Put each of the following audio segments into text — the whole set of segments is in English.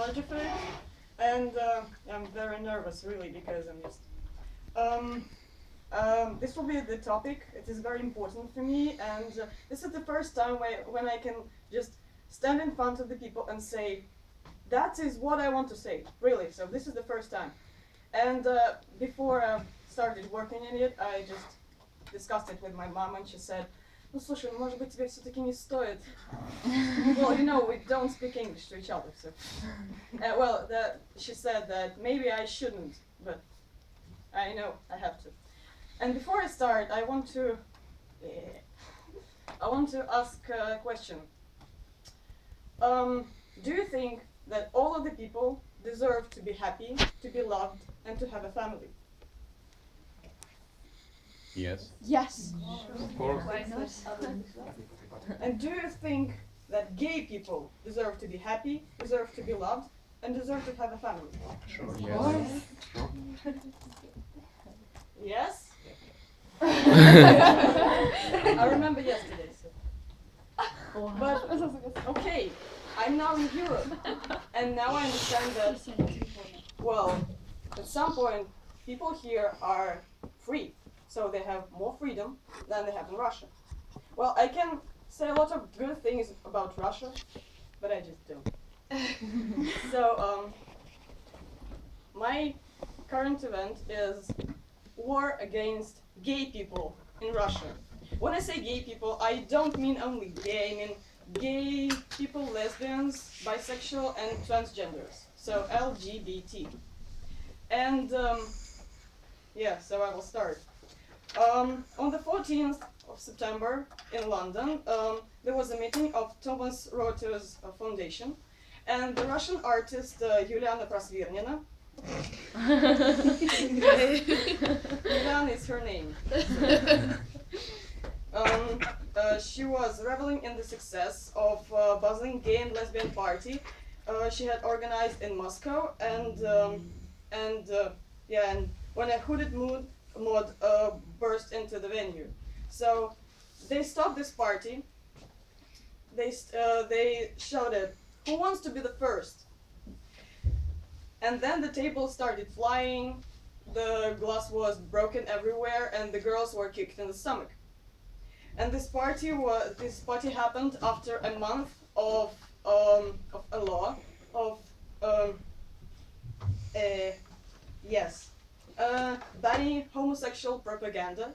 allergy for it, and I'm very nervous, really, because I'm just. This will be the topic. It is very important for me, and this is the first time when I can just stand in front of the people and say, that is what I want to say, really. So this is the first time. And before I started working in it, I just discussed it with my mom, and she said, ну слушай, может быть тебе все-таки не стоит. Well, you know, we don't speak English to each other, so. She said that maybe I shouldn't, but I know I have to. And before I start, I want to ask a question. Do you think that all of the people deserve to be happy, to be loved, and to have a family? Yes. Yes. Of course. Why not? And do you think that gay people deserve to be happy, deserve to be loved, and deserve to have a family? Sure. Yes. Yes? I remember yesterday. So. But, okay, I'm now in Europe, and now I understand that, well, at some point, people here are free, so they have more freedom than they have in Russia. Well, I can say a lot of good things about Russia, but I just don't. So, my current event is war against gay people in Russia. When I say gay people, I don't mean only gay, I mean gay people, lesbians, bisexual, and transgenders. So LGBT. And so I will start. On the 14th of September in London, there was a meeting of Thomas Rotter's foundation, and the Russian artist Yuliana Prasvirnina. Yuliana is her name. She was reveling in the success of bustling gay and lesbian party she had organized in Moscow, and when a hooded mod burst into the venue. So they stopped this party. They shouted, "Who wants to be the first?" And then the table started flying, the glass was broken everywhere, and the girls were kicked in the stomach. And this party happened after a month of a law of banning homosexual propaganda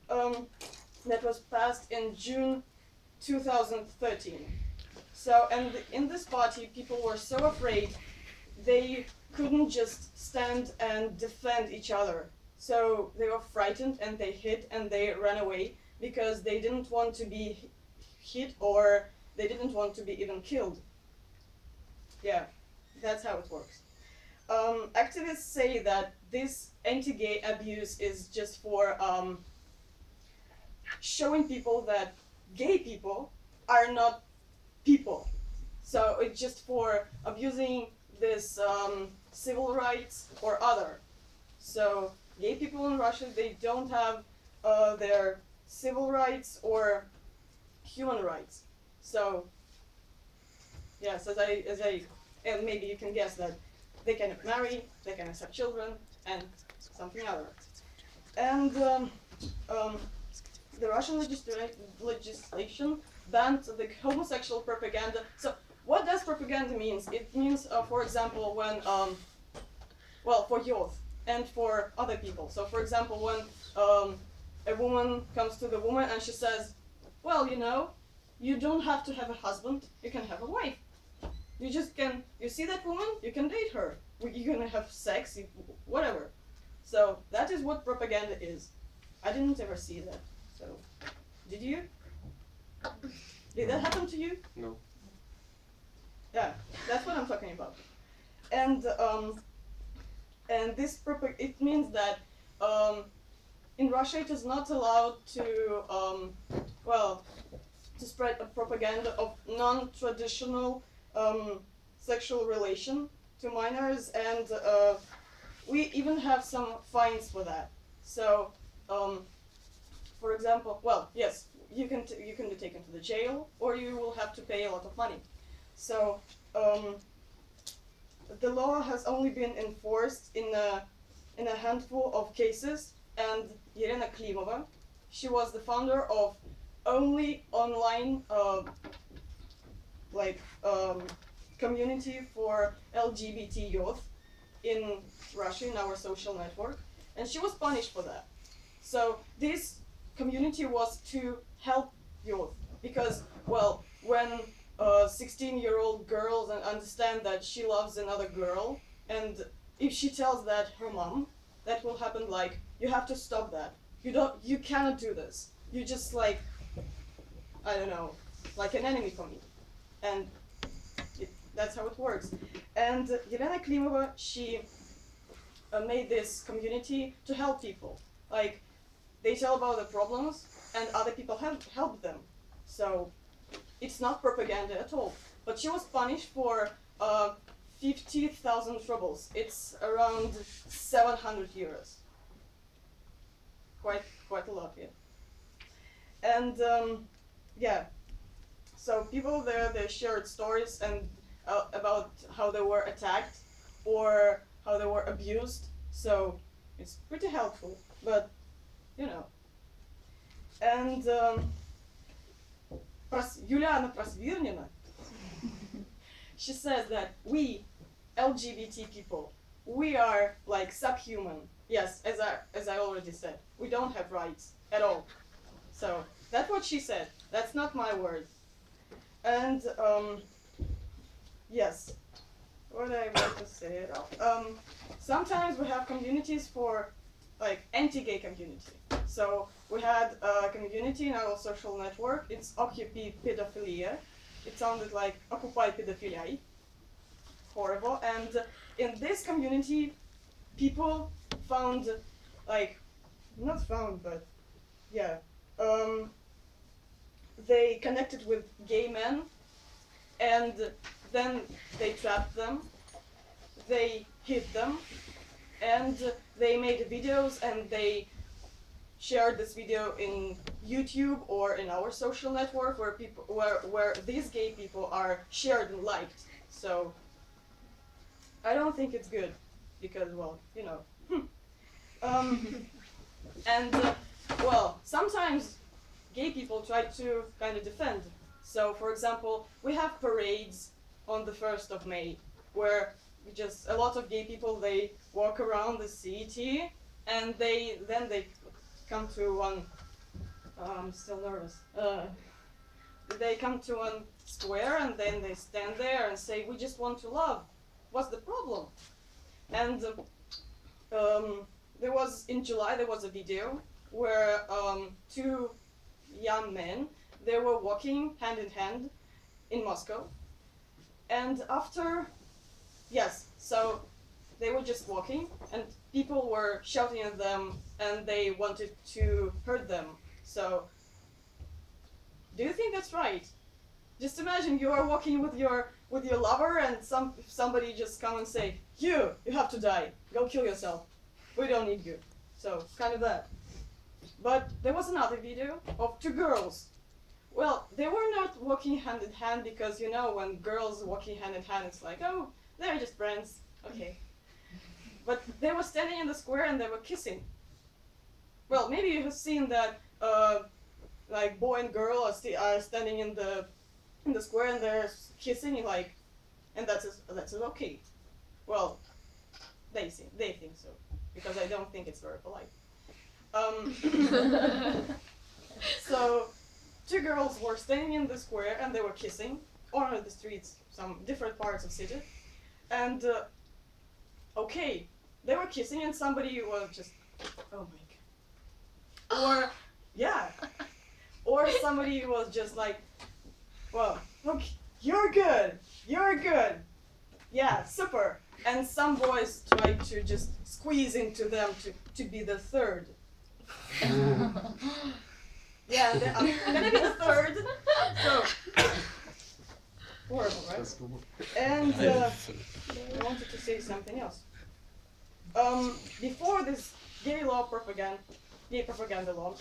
that was passed in June 2013. So, and in this party, people were so afraid they couldn't just stand and defend each other. So they were frightened and they hid and they ran away because they didn't want to be hit or they didn't want to be even killed. Yeah, that's how it works. Activists say that this anti-gay abuse is just for showing people that gay people are not people. So it's just for abusing this civil rights or other. So gay people in Russia, they don't have their civil rights or human rights. So yes, and maybe you can guess that they cannot marry, they cannot have children, and something other. And the Russian legislation banned the homosexual propaganda. So what does propaganda mean? It means, for example, when, for youth and for other people. So for example, when a woman comes to the woman and she says, well, you know, you don't have to have a husband, you can have a wife. You just can, you see that woman, you can date her. You can have sex, whatever. So that is what propaganda is. I didn't ever see that. So, did you? Did that happen to you? No. Yeah, that's what I'm talking about. And this it means that in Russia it is not allowed to to spread a propaganda of non-traditional sexual relation to minors, and we even have some fines for that. So, for example, yes, you can be taken to the jail, or you will have to pay a lot of money. So, the law has only been enforced in a handful of cases, and Елена Klimova, she was the founder of only online community for LGBT youth in Russia, in our social network, and she was punished for that. So this community was to help youth, because, well, when a 16-year-old girl understand that she loves another girl, and if she tells that her mom, that will happen, like, you have to stop that. You cannot do this. You just, like, I don't know, like an enemy for me. And that's how it works. And Yelena Klimova, she made this community to help people. Like, they tell about the problems, and other people help them. So it's not propaganda at all. But she was punished for 50,000 rubles. It's around 700 euros. Quite a lot, yeah. And yeah, so people there, they shared stories and about how they were attacked or how they were abused. So it's pretty helpful, but you know. And Юлиана Просвирнина, she says that we LGBT people, we are like subhuman. Yes, as I already said, we don't have rights at all. So that's what she said. That's not my word. And yes, what I want to say at all. Sometimes we have communities for like anti-gay community. So we had a community in our social network. It's Occupy Pedophilia. It sounded like Occupy Pedophilia. Horrible. And in this community, people found, like, not found, but yeah, they connected with gay men, and then they trapped them, they hid them, and they made videos, and they shared this video in YouTube or in our social network where these gay people are shared and liked. So I don't think it's good, because, well, you know. And well, sometimes gay people try to kind of defend. So, for example, we have parades on the 1st of May, where just a lot of gay people, they walk around the city, and then they come to one. I'm still nervous. They come to one square, and then they stand there and say, "We just want to love. What's the problem?" And in July there was a video where two young men, they were walking hand in hand in Moscow, and so they were just walking, and people were shouting at them, and they wanted to hurt them. So do you think that's right? Just imagine you are walking with your lover, and somebody just come and say, you have to die, go kill yourself, we don't need you. So kind of that. But there was another video of two girls. Well, they were not walking hand in hand, because, you know, when girls walking hand in hand, it's like, oh, they're just friends, okay. But they were standing in the square and they were kissing. Well, maybe you have seen that like boy and girl are standing in the square and they're kissing, like, and that's okay. Well, they think so, because I don't think it's very polite. So two girls were standing in the square and they were kissing on the streets, some different parts of city, and okay, they were kissing and somebody was just, oh my god, or yeah, or somebody was just like, well, okay, you're good, yeah, super. And some boys tried to just squeeze into them to be the third. Yeah, I'm gonna be the third. So horrible, right? And I wanted to say something else. Before this gay propaganda law,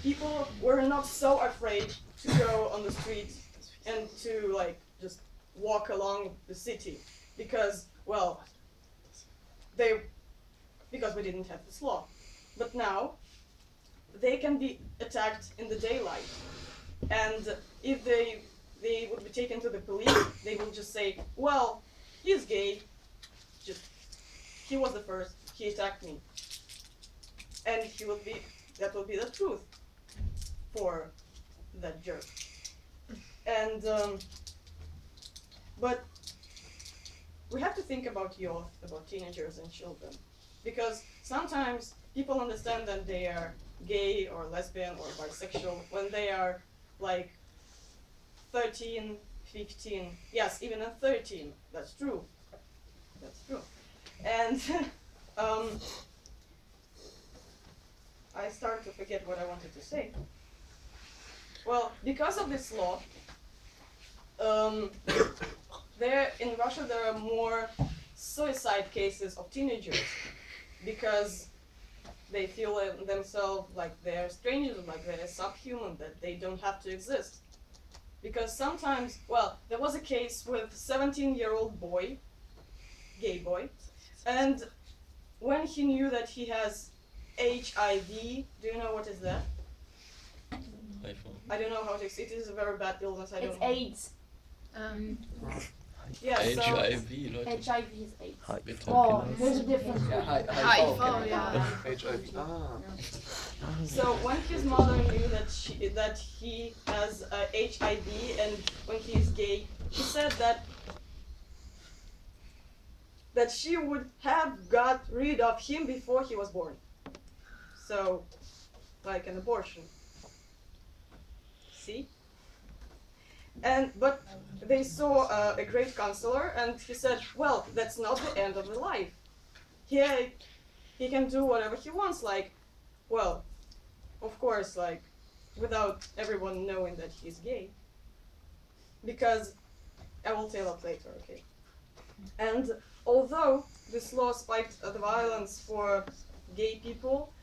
people were not so afraid to go on the street and to, like, just walk along the city. because, well, because we didn't have this law. But now, they can be attacked in the daylight. And if they would be taken to the police, they will just say, well, he's gay, he was the first, he attacked me. And that will be the truth for that jerk. And, but we have to think about youth, about teenagers and children. Because sometimes people understand that they are gay or lesbian or bisexual when they are like 13, 15, yes, even at 13, that's true. That's true. And I start to forget what I wanted to say. Well, because of this law, in Russia there are more suicide cases of teenagers because they feel themselves like they're strangers, like they're subhuman, that they don't have to exist. Because sometimes, well, there was a case with a 17-year-old boy, gay boy, and when he knew that he has HIV, do you know what is that? I don't know how to explain. It is a very bad illness. It's AIDS. Yeah, HIV, Leute. HIV is AIDS. Wir Oh, talking there's a difference. HIV, yeah. HIV. so when his mother knew that he has HIV and when he is gay, she said that she would have got rid of him before he was born. So, like an abortion. See? But they saw a great counselor, and he said, well, that's not the end of the life. He can do whatever he wants, like, well, of course, like, without everyone knowing that he's gay. Because, I will tell that later, okay? And although this law spiked the violence for gay people,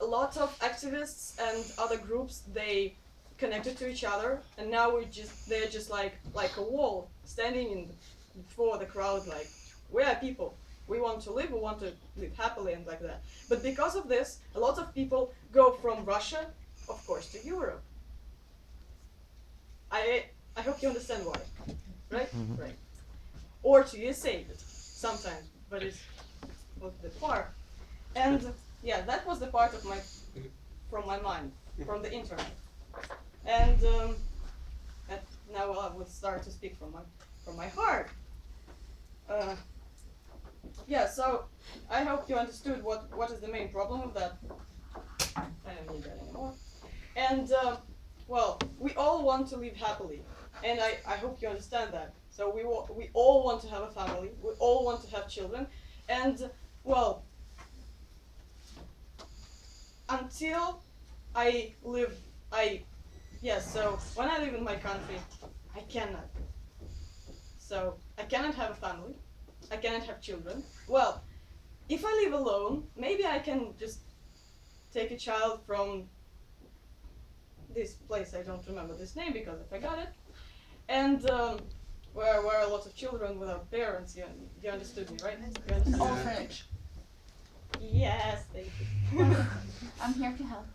a lot of activists and other groups, they connected to each other, and now they're just like a wall standing before the crowd, like, we are people, we want to live happily and like that. But because of this, a lot of people go from Russia, of course, to Europe. I hope you understand why, right? Mm-hmm. Right. Or to USA sometimes, but it's a bit far. And yeah, that was the part of from my mind, from the internet. And now I will start to speak from my heart. Yeah, so I hope you understood what is the main problem of that. I don't need that anymore. And well, we all want to live happily, and I hope you understand that. So we all want to have a family. We all want to have children, and well, until so when I live in my country, I cannot. So I cannot have a family. I cannot have children. Well, if I live alone, maybe I can just take a child from this place. I don't remember this name because I forgot it. And where are a lot of children without parents. You understood me, right? An orphanage. Yes, thank you. I'm here to help.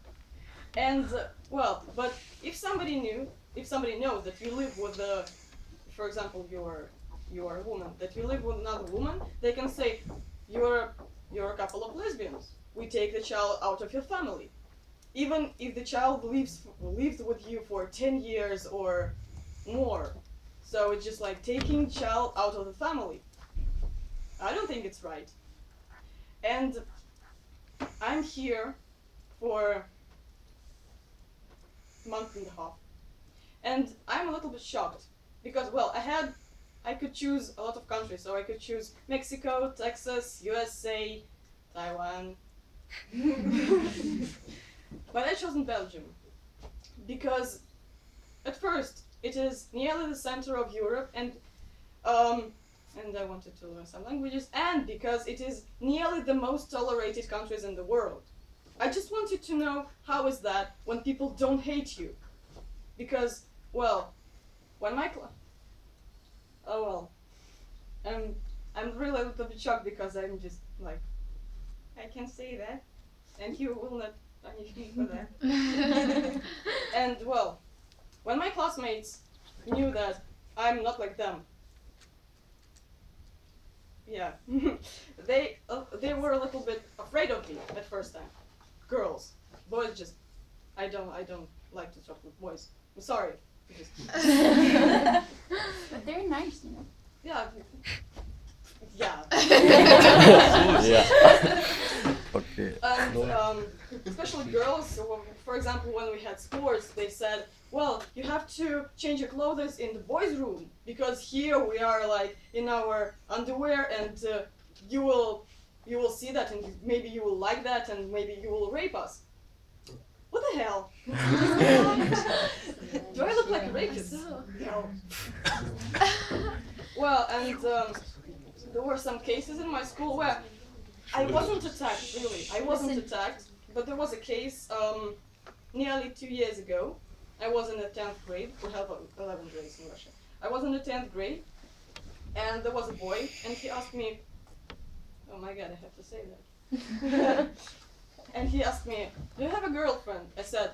And well, but if somebody knows that you live with for example, you're a woman, that you live with another woman, they can say, you're a couple of lesbians. We take the child out of your family, even if the child lives with you for 10 years or more. So it's just like taking child out of the family. I don't think it's right. And I'm here for a month and a half. And I'm a little bit shocked because, well, I could choose a lot of countries. So I could choose Mexico, Texas, USA, Taiwan. But I chosen Belgium because at first it is nearly the center of Europe, and I wanted to learn some languages, and because it is nearly the most tolerated countries in the world. I just wanted to know, how is that when people don't hate you? Because, well, when I'm really a little bit shocked because I'm just like, I can say that, and you will not punish me for that. And well, when my classmates knew that I'm not like them, yeah, they were a little bit afraid of me at first time. Girls, boys just, I don't like to talk with boys. I'm sorry. Just But they're nice, you know. yeah. Yeah. Yeah. Okay. And especially girls, so for example, when we had sports, they said, well, you have to change your clothes in the boys' room, because here we are like in our underwear, and you will see that, and maybe you will like that, and maybe you will rape us. What the hell? Do I look like a rapist? No. Well, and there were some cases in my school where I wasn't attacked, really. I wasn't attacked, but there was a case nearly 2 years ago. I was in the 10th grade. We have 11 grades in Russia. I was in the 10th grade, and there was a boy, and he asked me, oh my god, I have to say that. And he asked me, do you have a girlfriend? I said,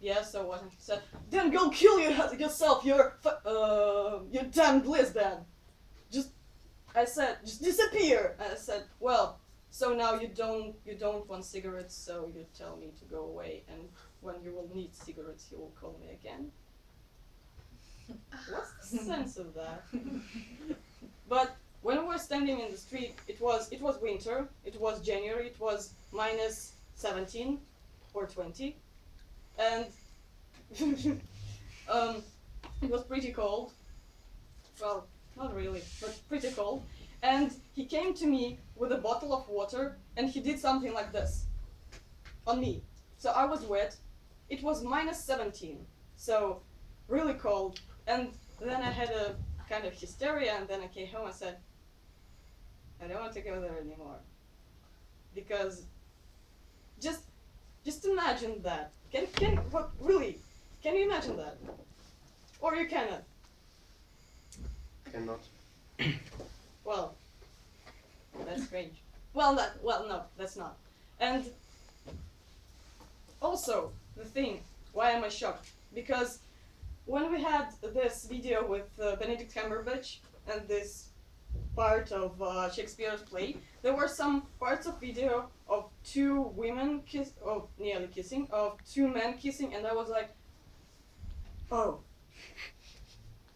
yes, so what? And he said, then go kill yourself, you're damned lesbian. I said, just disappear. And I said, well, so now you don't want cigarettes, so you tell me to go away, and when you will need cigarettes, you will call me again. What's the sense of that? But when we were standing in the street, it was winter, it was January, it was minus 17 or 20, and it was pretty cold. Well, not really, but pretty cold. And he came to me with a bottle of water, and he did something like this on me. So I was wet. It was minus 17, so really cold. And then I had a kind of hysteria, and then I came home and said, I don't want to go there anymore. Because just imagine that. Can you imagine that? Or you cannot? Cannot. Well, that's strange. Well, no, that's not. And also, the thing, why am I shocked? Because when we had this video with Benedict Cumberbatch and this part of Shakespeare's play, there were some parts of video of two women nearly kissing, of two men kissing, and I was like, oh,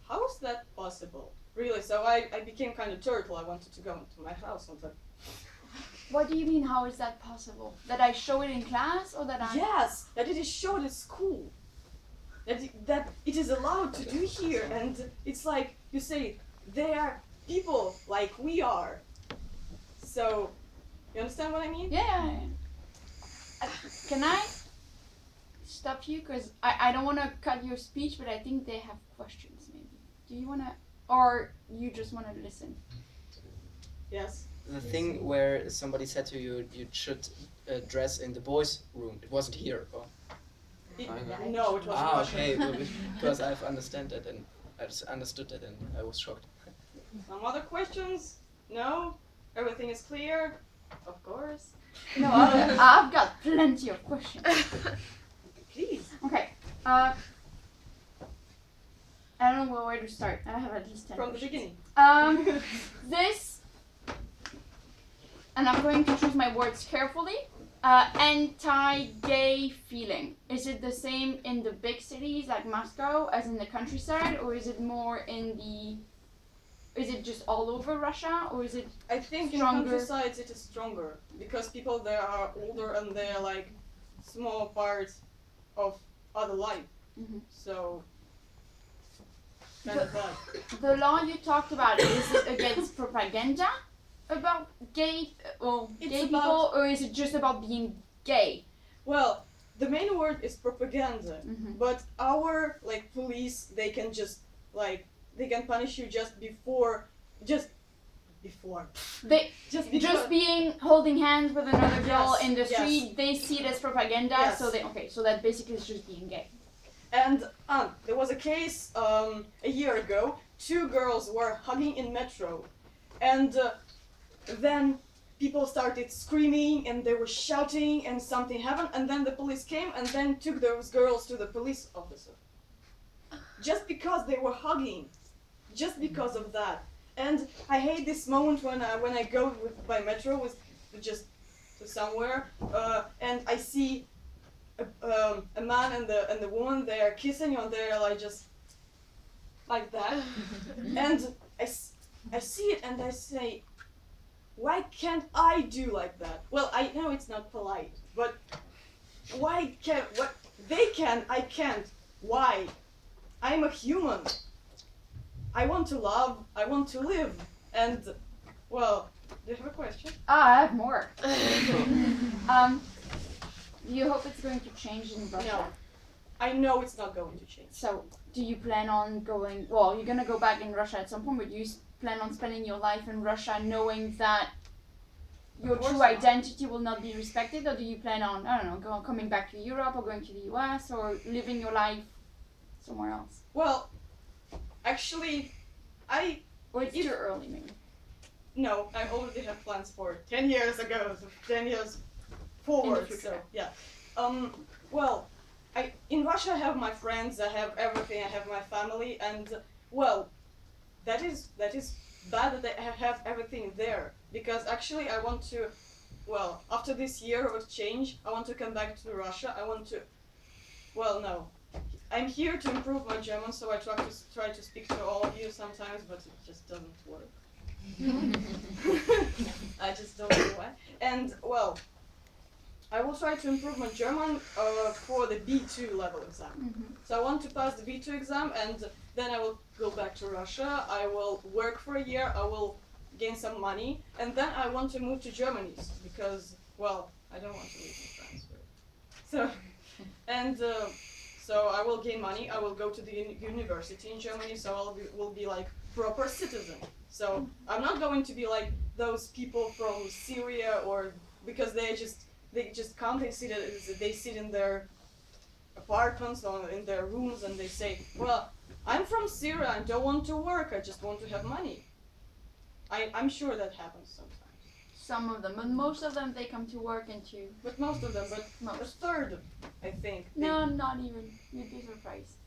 how is that possible? Really, so I became kind of turtle. I wanted to go into my house and like, What do you mean, how is that possible? That I show it in class, or that I... yes, that it is shown at school. That it is allowed to do here, and it's like, you say, they are people like we are. So, you understand what I mean? Yeah. Can I stop you? Because I don't want to cut your speech, but I think they have questions, maybe. Do you want to... Or you just want to listen? Yes. The thing where somebody said to you, you should dress in the boys' room. It wasn't here. Or? No, it wasn't. Ah, okay. Because I've understood it, and I just understood it, and I was shocked. Some other questions? No? Everything is clear? Of course. No, I've got plenty of questions. Please. Okay. I don't know where to start. I have at least 10 From the questions. beginning. This, and I'm going to choose my words carefully, anti-gay feeling. Is it the same in the big cities like Moscow as in the countryside, or is it more in the... Is it just all over Russia, or is it I think stronger? in countrysides it is stronger, because people there are older and they're like small parts of other life. Mm-hmm. So, kind of that. The law you talked about, is it against propaganda about gay It's people, about- or is it just about being gay? Well, the main word is propaganda, Mhm. but our like police, they can just like they can punish you just before. They Just because. just being holding hands with another girl Yes, in the yes. street, they see it as propaganda. Yes. So that basically is just being gay. And there was a case a year ago. Two girls were hugging in metro, and then people started screaming and they were shouting and something happened, and then the police came and then took those girls to the police officer. Just because they were hugging, just because of that. And I hate this moment when I go by metro with just to somewhere, and I see a man and the woman, they're kissing and they're like just like that. And I see it and I say, why can't I do like that? Well, I know it's not polite, but why can't, what they can, I can't. Why? I'm a human. I want to love, I want to live. And, well, do you have a question? I have more. Do you hope it's going to change in Russia? No. I know it's not going to change. So, do you plan on going, well, you're gonna go back in Russia at some point, but do you plan on spending your life in Russia knowing that your true identity will not be respected, or do you plan on, I don't know, coming back to Europe or going to the US or living your life somewhere else? Well, actually, Or it's too early, maybe. No, I already have plans for 10 years ago, so 10 years forward, so, yeah. Well, in Russia I have my friends, I have everything, I have my family, and, well, that is bad that I have everything there, because actually I want to, well, after this year of change, I want to come back to Russia, I want to, well, no. I'm here to improve my German, so I try to speak to all of you sometimes, but it just doesn't work. I just don't know why. And, well, I will try to improve my German for the B2 level exam. Mm-hmm. So I want to pass the B2 exam, and then I will go back to Russia. I will work for a year, I will gain some money, and then I want to move to Germany, because, well, I don't want to live in France. So, and so I will gain money, I will go to the university in Germany, so I will be like proper citizen. So I'm not going to be like those people from Syria, or because they just come, they sit in their apartments or in their rooms and they say, well, I'm from Syria, I don't want to work, I just want to have money. I'm sure that happens sometimes. Some of them, but most of them, they come to work and to... But most of them, but a third, I think. No, not even. You'd be surprised.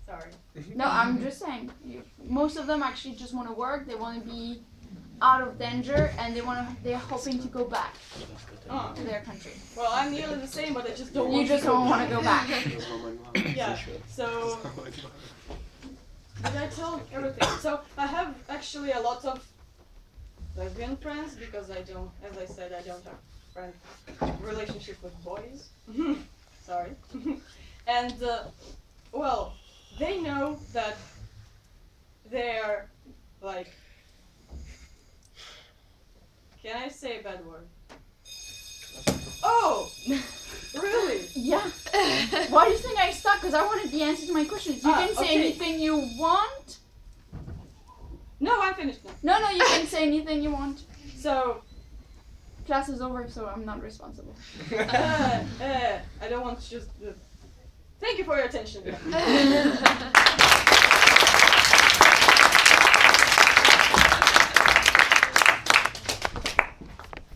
Sorry. No, I'm just saying. Most of them actually just want to work, they want to be out of danger, and they're hoping to go back to their country. Well, I'm nearly the same, but I just don't want You to just don't want to go back. Yeah, so... Did I tell everything? So I have actually a lot of lesbian friends, because I don't, as I said, I don't have relationship with boys. Sorry. And, well, they know that they're, like, can I say a bad word? Oh! Really? Yeah. Why do you think I stuck? Because I wanted the answer to my questions. You can say okay. anything you want. No, I'm finished now. No, you can say anything you want. So, Class is over, so I'm not responsible. I don't want to just... thank you for your attention.